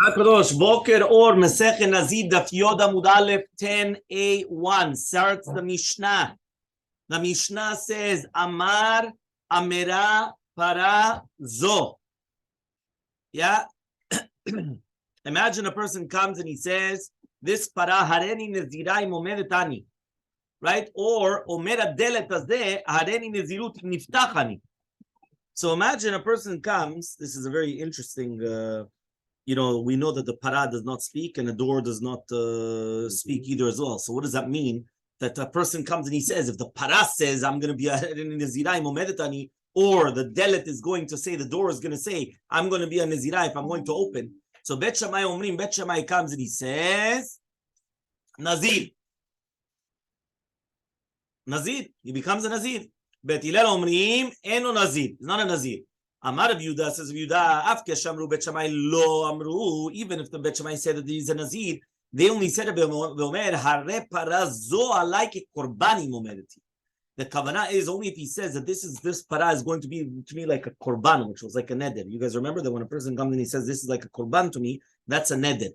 Hakadosh, Boker Or, Masechet Nazir Daf Amud Aleph 10a1 starts the Mishnah. The Mishnah says, Amar Amera Para Zo. Yeah. Imagine a person comes and he says, this para hareni nezirai momedetani. Right? Or Omera Delet Azeh hareni nezirut niftachani. So imagine a person comes, this is a very interesting we know that the para does not speak and the door does not speak either as well. So what does that mean? That a person comes and he says, if the para says, I'm going to be a nezirai momedetani, or the delet is going to say, the door is going to say, I'm going to be a nezirai if I'm going to open. So Bet Shammai Omrim, Bet Shammai comes and he says, Nazir. Nazir. He becomes a Nazir. Bet Hillel Omrim, Eno Nazir. He's not a Nazir. Amar Rabbi Yehuda says Rabbi Yehuda, Afke Shamru Bet Shammai lo Amru. Even if the Bet Shammai said that he's a Nazir, they only said it Ve'omer Hare Para Zo Alai Ke Korbani Momedeti. The kavanah is only if he says that this para is going to be to me like a korban, which was like a neder. You guys remember that when a person comes and he says this is like a korban to me, that's a neder.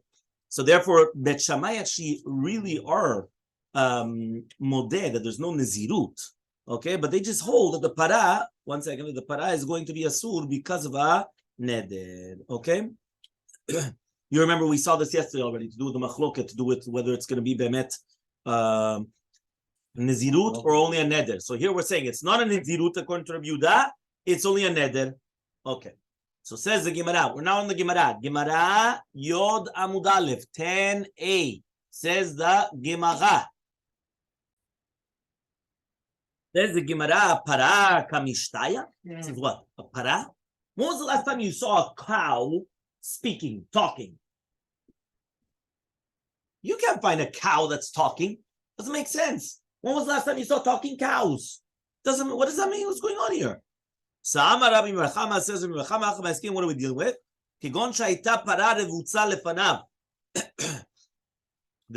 So therefore, Bet Shammai actually really are modeh, that there's no nezirut. Okay, but they just hold that the para, the para is going to be asur because of a neder. Okay, you remember we saw this yesterday already, to do with the machloket, to do with whether it's going to be bemet Nezirut or only a neder. So here we're saying it's not a nezirut according to Rabbi Yehuda, it's only a neder. Okay. So says the Gemara. We're now in the Gemara. Gemara Yod Amud Aleph 10a. Says the Gemara. Says the Gemara, para kamishtaya. Says what? A para? When was the last time you saw a cow speaking, talking? You can't find a cow that's talking. Doesn't make sense. When was the last time you saw talking cows? What does that mean? What's going on here? Sa'amar Rabbi Merchama says, what are we dealing with? There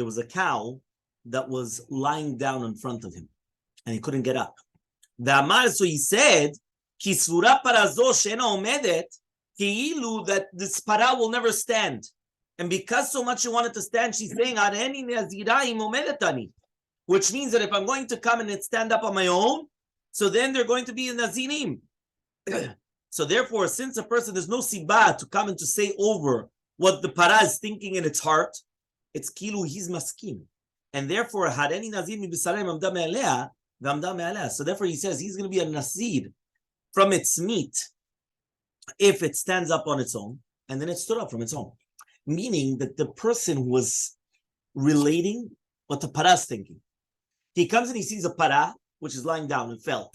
was a cow that was lying down in front of him, and he couldn't get up. So he said, that this para will never stand. And because so much she wanted to stand, she's saying, which means that if I'm going to come and stand up on my own, so then they're going to be in Nazirim. So therefore, since a person, there's no sibah to come and to say over what the para is thinking in its heart, it's kilu, he's maskim. And therefore, hareni nazir mi b'sarem amda me'alea, v'amda me'alea. So therefore, he says he's going to be a nazir from its meat if it stands up on its own, and then it stood up from its own. Meaning that the person was relating what the para is thinking. He comes and he sees a para, which is lying down and fell.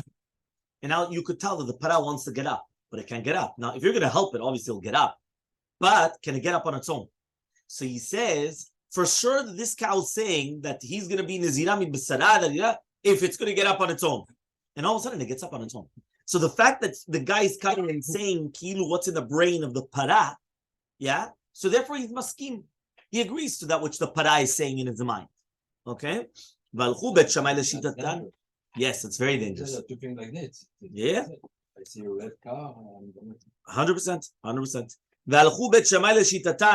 And now you could tell that the para wants to get up, but it can't get up. Now, if you're going to help it, obviously it'll get up. But can it get up on its own? So he says, for sure that this cow is saying that he's going to be Nazirami B'Sarada if it's going to get up on its own. And all of a sudden it gets up on its own. So the fact that the guy is coming and saying, Kilu, what's in the brain of the para, yeah? So therefore he's maskim. He agrees to that which the para is saying in his mind. Okay? Yes, it's very dangerous. Yeah. I see a red car. 100%. 100%.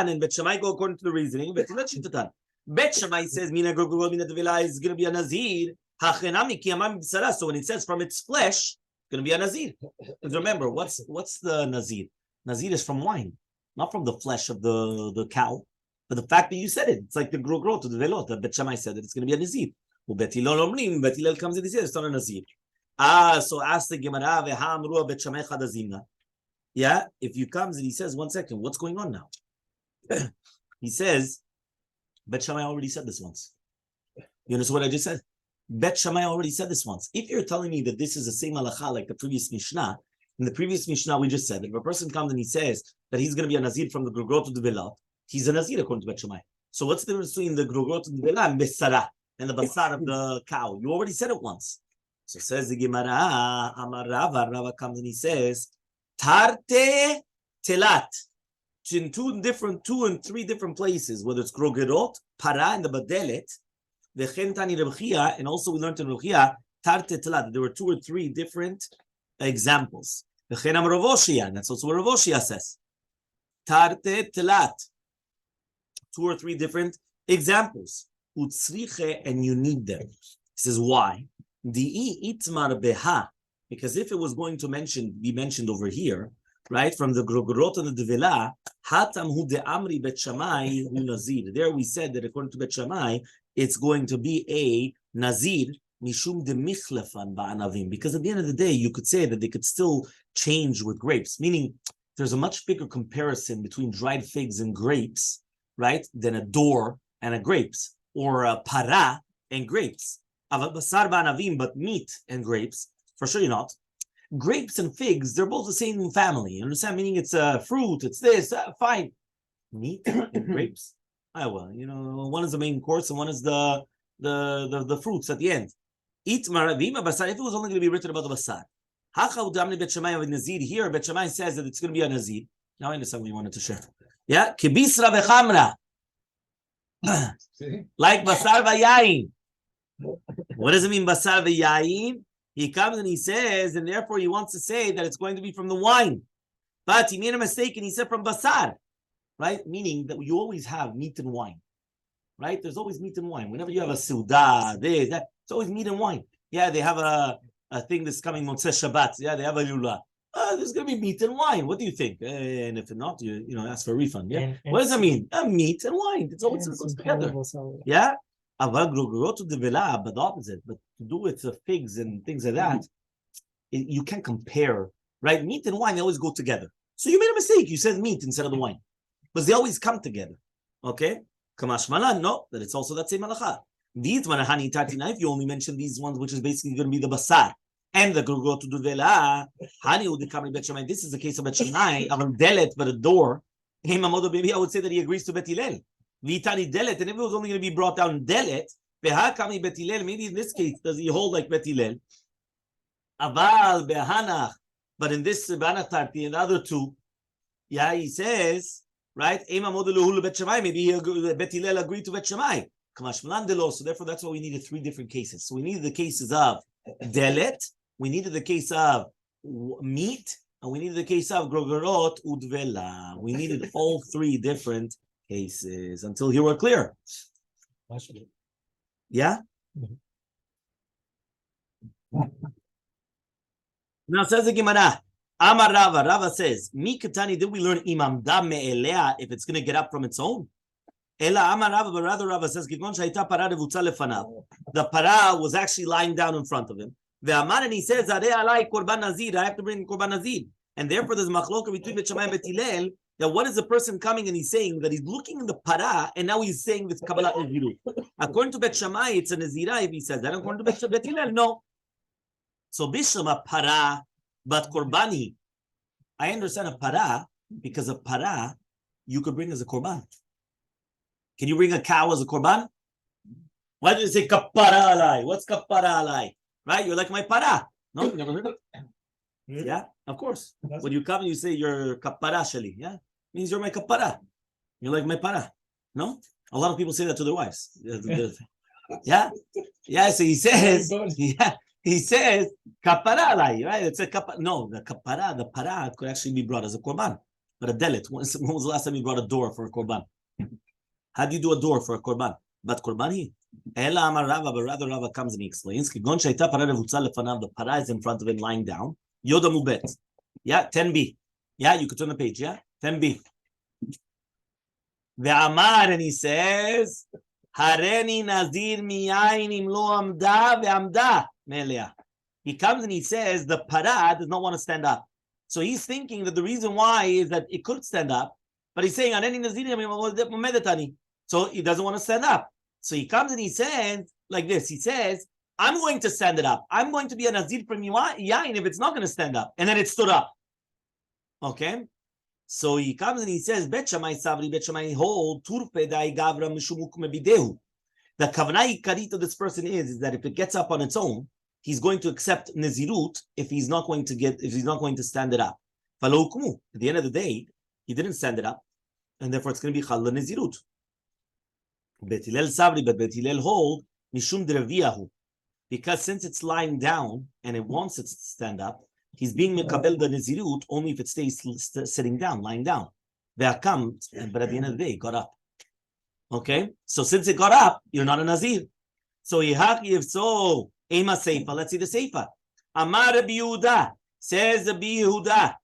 And Bet Shammai go according to the reasoning. Bet Shammai says, Mina is going to be a Nazir. So when it says from its flesh, it's going to be a Nazir. Because remember, what's the Nazir? Nazir is from wine, not from the flesh of the cow. But the fact that you said it, it's like the grogro to the velot. The Bet Shammai said that it's going to be a Nazir. Bet Hillel comes in and says it's not a Nazir. So ask the Gemara, Bet Shammai chadazimna. Yeah, if you comes and he says, 1 second, what's going on now? He says, Bet Shammai already said this once. You understand what I just said? Bet Shammai already said this once. If you're telling me that this is the same halacha like the previous Mishnah, in the previous Mishnah we just said that if a person comes and he says that he's going to be a Nazir from the grogro to the velot, he's a Nazir according to Bet Shammai. So what's the difference between the grogro to the velot and besara and the basar of the cow? You already said it once. So says the Gemara, Amar Rava comes and he says, Tarte telat. In two and three different places, whether it's grogirot, para, and the badelet, the chentani rebchia, and also we learned in rebchia, tarte telat. There were 2 or 3 different examples. The chenam Rav Oshia, and that's also what Rav Oshia says. Tarte telat. 2 or 3 different examples. Utsriche, and you need them. He says, why? Because if it was going to be mentioned over here, right, from the Grogorot and the Devila, Hatam hu de Amri Bet Shammai hu Nazir. There we said that according to Bet Shammai, it's going to be a Nazir, Mishum de Michlefan Ba'anavim. Because at the end of the day, you could say that they could still change with grapes, meaning there's a much bigger comparison between dried figs and grapes, right, than a door and a grapes, or a para and grapes. Basar Ba'anavim, but meat and grapes, for sure you're not. Grapes and figs, they're both the same family. You understand? Meaning it's a fruit, it's this, fine. Meat and grapes. Well, one is the main course and one is the fruits at the end. Eat maravima basar. If it was only going to be written about the basar. Hechal damni Bet Shammai with Nazir. Here, Bet Shammai says that it's going to be a Nazir. Now I understand what you wanted to share. Yeah, kibisra v'chamra. Like basar v'yayin. What does it mean, basar v'yayin? He comes and he says, and therefore he wants to say that it's going to be from the wine. But he made a mistake and he said from basar, right? Meaning that you always have meat and wine, right? There's always meat and wine. Whenever you have a suda, this, that, it's always meat and wine. Yeah, they have a thing that's coming Motzei Shabbat. Yeah, they have a lula. There's going to be meat and wine. What do you think? And if not, you ask for a refund. Yeah. And what does that mean? Meat and wine. It's always together. Yeah. But the opposite, but to do with the figs and things like that, you can't compare, right? Meat and wine, they always go together. So you made a mistake. You said meat instead of the wine. But they always come together. Okay? Kamash malan, no, that it's also that same halacha. These manahani tatina, if you only mention these ones, which is basically going to be the basar and the grugro to do vela, hani udikami Bet Shammai. This is the case of Bet Shammai, of a delet, but a door. Maybe I would say that he agrees to Bet Hillel. Vitani delet, and if it was only going to be brought down delet, behakami Bet Hillel, maybe in this case, does he hold like Bet Hillel? Aval behanach, but in this behanach tarti and the other two, yeah, he says, right? Maybe Bet Hillel agreed to Bet Shammai. So therefore, that's why we needed 3 different cases. So we needed the cases of delet, we needed the case of meat, and we needed the case of grogorot udvela. We needed all 3 different cases. Until here we're clear. Yeah? Now says the Gemara. Amar Rava. Rava says, Mikatani, did we learn imam da me'elea if it's going to get up from its own? Ela Amar Rava, but rather Rava says, the para was actually lying down in front of him. The Amar, and he says, korban nazir, I have to bring korban nazir. And therefore there's machloka between Bet Shammai and Bet Hillel, that what is the person coming and he's saying that he's looking in the para and now he's saying this Kabbalah Nazirut. According to Bet Shammai, it's a Nazira if he says that. According to Bet Hillel, no. So Bishlam para, but Korbani. I understand a para because a para you could bring as a Korban. Can you bring a cow as a Korban? Why do you say Kappara alai? What's Kappara alai? Right? You're like my para. No, you never heard of it? Yeah, of course. When you come and you say you're Kappara shali, yeah? Means you're my Kappara. You're like my para. No? A lot of people say that to their wives. Yeah? Yeah, so he says, yeah, he says, Kappara alai, right? It's a Kappara. No, the para could actually be brought as a Korban. But a delit. When was the last time you brought a door for a Korban? How do you do a door for a Korban? But Korbani? Ela Amar Rava, but rather Rava comes and he explains, the para is in front of him lying down. Yoda Mubet. Yeah, 10b. Yeah, you could turn the page, yeah? 10b. The Amar, and he says, Hareni Nazir miyayin im lo amda ve'amda me'elea. He comes and he says, the para does not want to stand up. So he's thinking that the reason why is that it could stand up, but he's saying, Hareni Nazir medetani. So he doesn't want to stand up. So he comes and he says, like this, he says, I'm going to stand it up. I'm going to be a Nazir from Yain if it's not going to stand up. And then it stood up. Okay? So he comes and he says, Bet Shammai Savri, Bet Shammai hold, Turpe dai gavra mishumuk mebidehu. The kavanah ikari to this person is that if it gets up on its own, he's going to accept Nazirut if he's not going to stand it up. At the end of the day, he didn't stand it up, and therefore it's going to be Chal Nazirut. Bet Hillel Savri, but Bet Hillel hold, Mishum Dreviyahu. Because since it's lying down and it wants it to stand up, he's being mekabel the Nazirut only if it stays sitting down, lying down. But at the end of the day, he got up. Okay, so since it got up, you're not a Nazir. So if so, Ema Seifa. Let's see the Seifa. Amar Rabbi Yehuda, says Rabbi Yehuda,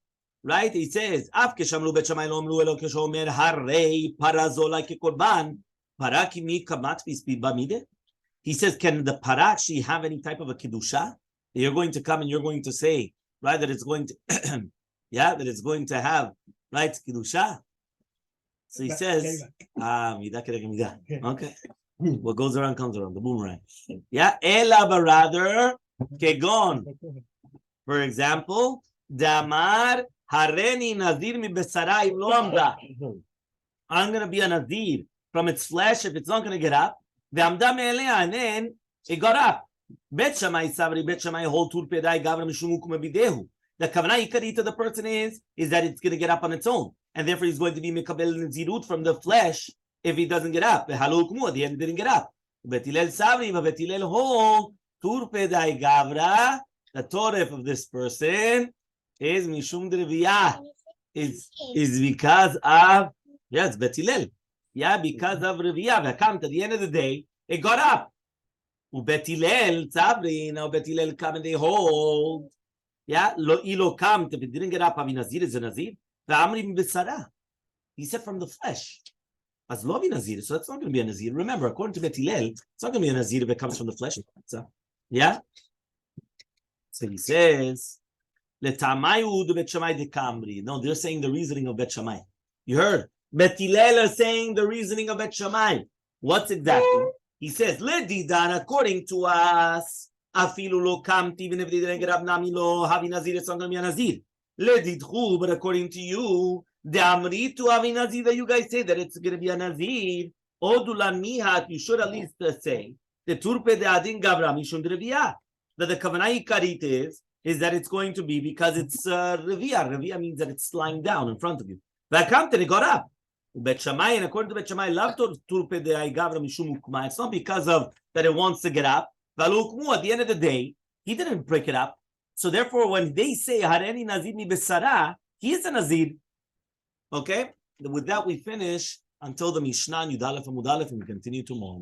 right? He says, Af keshamlu bet Shammai lo amru elo keshomer harei parazola kekorban paraki mi kamat bispi bamide. He says, can the para actually have any type of a kedusha? You're going to come and you're going to say, right, that it's going to, that it's going to have, right, kedusha. So he says, okay. What goes around comes around, the boomerang. Yeah, ela but rather, kegon. For example, damar hareni nazir mi besarai lo amda. I'm going to be a nazir from its flesh if it's not going to get up. Ve'amda me'elea, and then it got up. Bet Shammai sabri, Bet Shammai hold tur pedai gavra mishum ukuma bidehu. The kavanah ikarita the person is that it's going to get up on its own, and therefore he's going to be mikabel nazirut from the flesh if he doesn't get up. Ve'halu ukmu, at the end it didn't get up. Betilel sabri, ve'betilel hold tur pedai gavra. The toref of this person is mishum dereviyah. Is because of it's betilel. Yeah, because of reviyah. At the end of the day, it got up. Ubetilel tzabri. Now betilel come and they hold. Yeah, lo ilo come. If it didn't get up, Avinazir is a nazir. The amrim besara. He said from the flesh. As lo Avinazir, so that's not going to be a nazir. Remember, according to betilel, it's not going to be a nazir if it comes from the flesh. So, yeah. So he says, "Letamayu Bet Shammai de Kamri." No, they're saying the reasoning of Bet Shammai. You heard? Bet Hillel are saying the reasoning of Bet Shammai. What's exactly? He says, "Ledidan." According to us, afilu lo kamti, even if they didn't get up, nami lo havi nazir. It's not going to be a nazir. Ledidchu, but according to you, the amritu havi nazir that you guys say that it's going to be a nazir. Odulan mihat. You should at least say the turpe de adin gavra mishum dereviyah. That the kavanah ikarit is that it's going to be because it's reviyah. Reviyah means that it's lying down in front of you. Vakamte, it got up. Bet Shammai, and according to Bet Shammai, it's not because of that it wants to get up. At the end of the day, he didn't break it up. So therefore, when they say Hareni Nazir mi besara, he is a Nazir. Okay? With that, we finish until the Mishnah Yudalef and Mudalef, and we continue tomorrow.